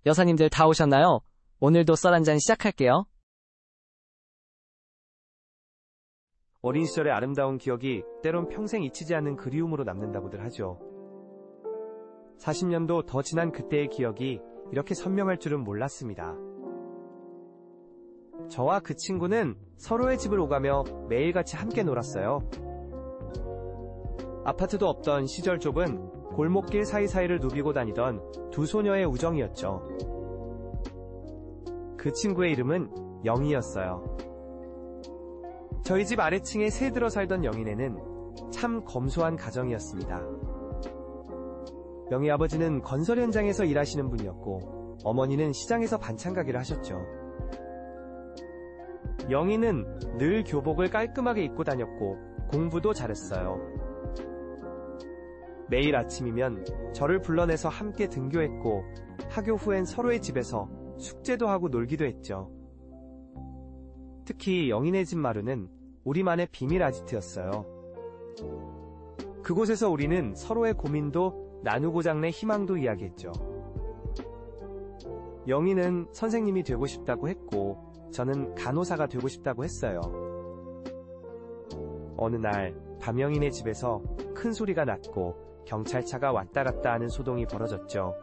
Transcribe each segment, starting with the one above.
여사님들 다 오셨나요? 오늘도 썰 한잔 시작할게요. 어린 시절의 아름다운 기억이 때론 평생 잊히지 않는 그리움으로 남는다고들 하죠. 40년도 더 지난 그때의 기억이 이렇게 선명할 줄은 몰랐습니다. 저와 그 친구는 서로의 집을 오가며 매일같이 함께 놀았어요. 아파트도 없던 시절 좁은 골목길 사이사이를 누비고 다니던 두 소녀의 우정이었죠. 그 친구의 이름은 영희였어요. 저희 집 아래층에 새 들어 살던 영희네는 참 검소한 가정이었습니다. 영희 아버지는 건설 현장에서 일하시는 분이었고 어머니는 시장에서 반찬 가게를 하셨죠. 영희는 늘 교복을 깔끔하게 입고 다녔고 공부도 잘했어요. 매일 아침이면 저를 불러내서 함께 등교했고 학교 후엔 서로의 집에서 숙제도 하고 놀기도 했죠. 특히 영희네 집 마루는 우리만의 비밀 아지트였어요. 그곳에서 우리는 서로의 고민도 나누고자 내 희망도 이야기했죠. 영희는 선생님이 되고 싶다고 했고 저는 간호사가 되고 싶다고 했어요. 어느 날 밤 영희네 집에서 큰 소리가 났고 경찰차가 왔다 갔다 하는 소동이 벌어졌죠.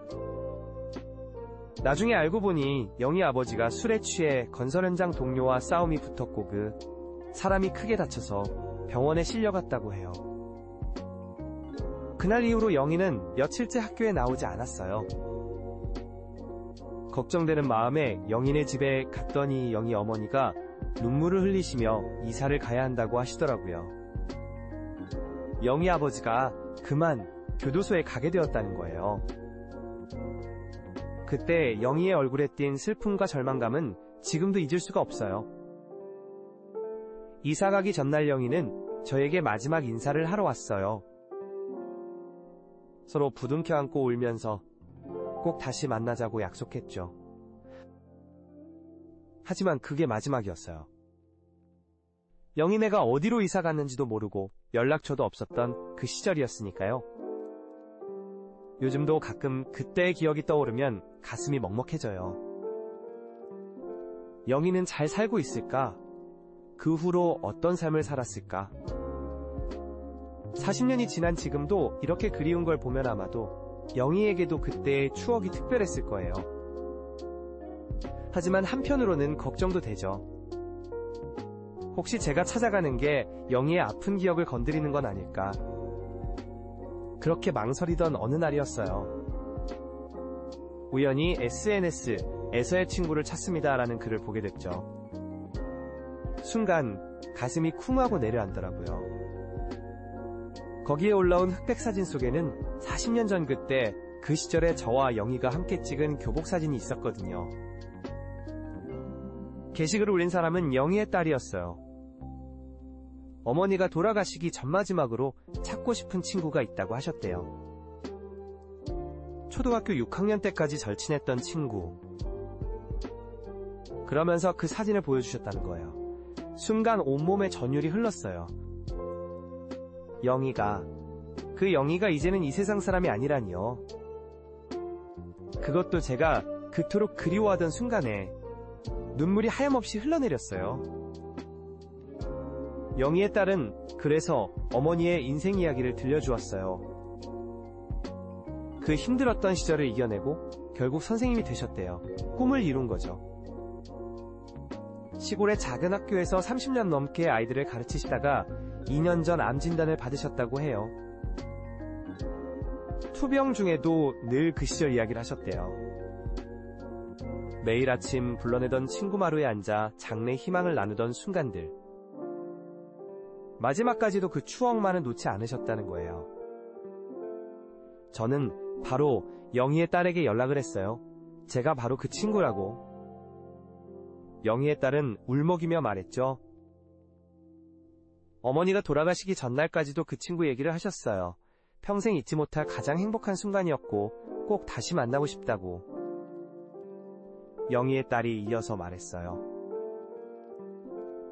나중에 알고 보니 영희 아버지가 술에 취해 건설 현장 동료와 싸움이 붙었고 사람이 크게 다쳐서 병원에 실려갔다고 해요. 그날 이후로 영희는 며칠째 학교에 나오지 않았어요. 걱정되는 마음에 영희네 집에 갔더니 영희 어머니가 눈물을 흘리시며 이사를 가야 한다고 하시더라고요. 영희 아버지가 그만 교도소에 가게 되었다는 거예요. 그때 영희의 얼굴에 띈 슬픔과 절망감은 지금도 잊을 수가 없어요. 이사 가기 전날 영희는 저에게 마지막 인사를 하러 왔어요. 서로 부둥켜 안고 울면서 꼭 다시 만나자고 약속했죠. 하지만 그게 마지막이었어요. 영희네가 어디로 이사 갔는지도 모르고 연락처도 없었던 그 시절이었으니까요. 요즘도 가끔 그때의 기억이 떠오르면 가슴이 먹먹해져요. 영희는 잘 살고 있을까? 그 후로 어떤 삶을 살았을까? 40년이 지난 지금도 이렇게 그리운 걸 보면 아마도 영희에게도 그때의 추억이 특별했을 거예요. 하지만 한편으로는 걱정도 되죠. 혹시 제가 찾아가는 게 영희의 아픈 기억을 건드리는 건 아닐까? 그렇게 망설이던 어느 날이었어요. 우연히 SNS에서의 친구를 찾습니다라는 글을 보게 됐죠. 순간 가슴이 쿵 하고 내려앉더라고요. 거기에 올라온 흑백 사진 속에는 40년 전 그때 그 시절에 저와 영희가 함께 찍은 교복 사진이 있었거든요. 게시글을 올린 사람은 영희의 딸이었어요. 어머니가 돌아가시기 전마지막으로 찾고 싶은 친구가 있다고 하셨대요. 초등학교 6학년 때까지 절친했던 친구. 그러면서 그 사진을 보여주셨다는 거예요. 순간 온몸에 전율이 흘렀어요. 그 영희가 이제는 이 세상 사람이 아니라니요. 그것도 제가 그토록 그리워하던 순간에 눈물이 하염없이 흘러내렸어요. 영희의 딸은 그래서 어머니의 인생 이야기를 들려주었어요. 그 힘들었던 시절을 이겨내고 결국 선생님이 되셨대요. 꿈을 이룬 거죠. 시골의 작은 학교에서 30년 넘게 아이들을 가르치시다가 2년 전 암 진단을 받으셨다고 해요. 투병 중에도 늘 그 시절 이야기를 하셨대요. 매일 아침 불러내던 친구 마루에 앉아 장래 희망을 나누던 순간들. 마지막까지도 그 추억만은 놓지 않으셨다는 거예요. 저는 바로 영희의 딸에게 연락을 했어요. 제가 바로 그 친구라고. 영희의 딸은 울먹이며 말했죠. 어머니가 돌아가시기 전날까지도 그 친구 얘기를 하셨어요. 평생 잊지 못할 가장 행복한 순간이었고 꼭 다시 만나고 싶다고. 영희의 딸이 이어서 말했어요.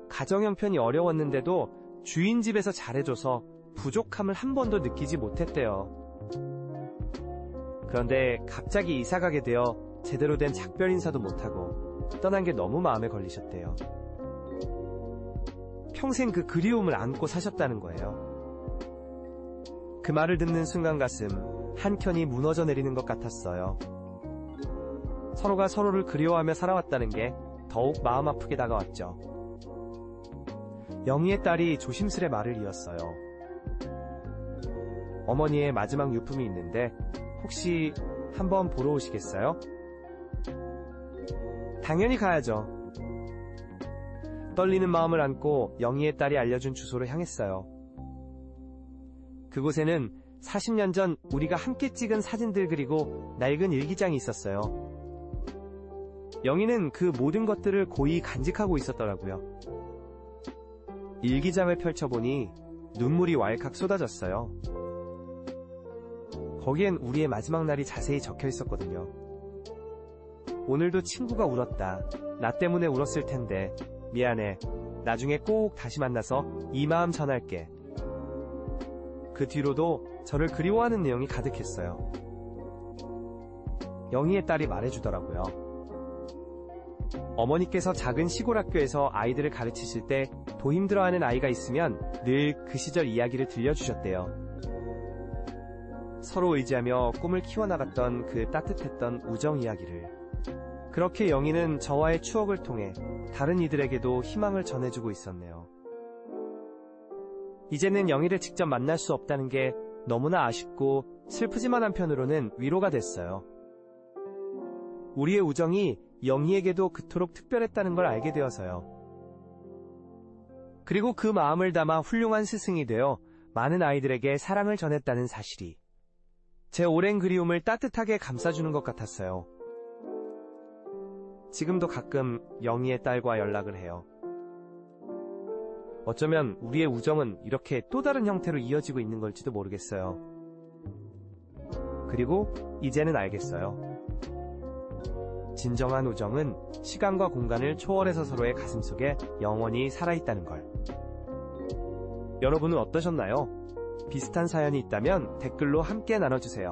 가정 형편이 어려웠는데도 주인 집에서 잘해줘서 부족함을 한 번도 느끼지 못했대요. 그런데 갑자기 이사가게 되어 제대로 된 작별 인사도 못하고 떠난 게 너무 마음에 걸리셨대요. 평생 그 그리움을 안고 사셨다는 거예요. 그 말을 듣는 순간 가슴 한켠이 무너져 내리는 것 같았어요. 서로가 서로를 그리워하며 살아왔다는 게 더욱 마음 아프게 다가왔죠. 영희의 딸이 조심스레 말을 이었어요. 어머니의 마지막 유품이 있는데 혹시 한번 보러 오시겠어요? 당연히 가야죠. 떨리는 마음을 안고 영희의 딸이 알려준 주소로 향했어요. 그곳에는 40년 전 우리가 함께 찍은 사진들 그리고 낡은 일기장이 있었어요. 영희는 그 모든 것들을 고이 간직하고 있었더라고요. 일기장을 펼쳐보니 눈물이 왈칵 쏟아졌어요. 거기엔 우리의 마지막 날이 자세히 적혀 있었거든요. 오늘도 친구가 울었다. 나 때문에 울었을 텐데 미안해. 나중에 꼭 다시 만나서 이 마음 전할게. 그 뒤로도 저를 그리워하는 내용이 가득했어요. 영희의 딸이 말해주더라고요. 어머니께서 작은 시골 학교에서 아이들을 가르치실 때 더 힘들어하는 아이가 있으면 늘 그 시절 이야기를 들려주셨대요. 서로 의지하며 꿈을 키워나갔던 그 따뜻했던 우정 이야기를. 그렇게 영희는 저와의 추억을 통해 다른 이들에게도 희망을 전해주고 있었네요. 이제는 영희를 직접 만날 수 없다는 게 너무나 아쉽고 슬프지만 한편으로는 위로가 됐어요. 우리의 우정이 영희에게도 그토록 특별했다는 걸 알게 되어서요. 그리고 그 마음을 담아 훌륭한 스승이 되어 많은 아이들에게 사랑을 전했다는 사실이 제 오랜 그리움을 따뜻하게 감싸주는 것 같았어요. 지금도 가끔 영희의 딸과 연락을 해요. 어쩌면 우리의 우정은 이렇게 또 다른 형태로 이어지고 있는 걸지도 모르겠어요. 그리고 이제는 알겠어요. 진정한 우정은 시간과 공간을 초월해서 서로의 가슴속에 영원히 살아있다는 걸. 여러분은 어떠셨나요? 비슷한 사연이 있다면 댓글로 함께 나눠주세요.